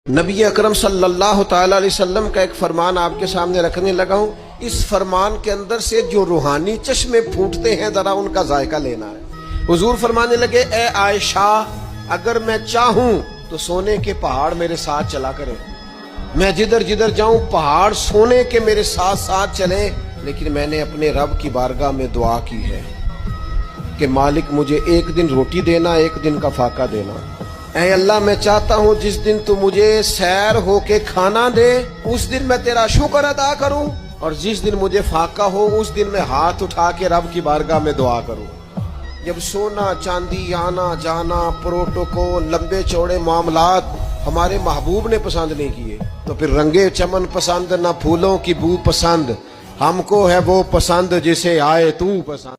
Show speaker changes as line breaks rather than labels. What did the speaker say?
نبی اکرم صلی اللہ تعالی علیہ وسلم کا ایک فرمان آپ کے سامنے رکھنے لگا ہوں. اس فرمان کے اندر سے جو روحانی چشمے پھوٹتے ہیں ذرا ان کا ذائقہ لینا ہے. حضور فرمانے لگے اے عائشہ اگر میں چاہوں تو سونے کے پہاڑ میرے ساتھ چلا کرے. میں جدھر جدھر جاؤں پہاڑ سونے کے میرے ساتھ ساتھ چلے. لیکن میں نے اپنے رب کی بارگاہ میں دعا کی ہے کہ مالک مجھے ایک دن روٹی دینا ایک دن کا فاقہ دینا. اے اللہ میں چاہتا ہوں جس دن تو مجھے سیر ہو کے کھانا دے اس دن میں تیرا شکر ادا کروں، اور جس دن مجھے فاقہ ہو اس دن میں ہاتھ اٹھا کے رب کی بارگاہ میں دعا کروں. جب سونا چاندی آنا جانا پروٹوکول لمبے چوڑے معاملات ہمارے محبوب نے پسند نہیں کیے تو پھر رنگے چمن پسند نہ پھولوں کی بو پسند. ہم کو ہے وہ پسند جسے آئے تو پسند.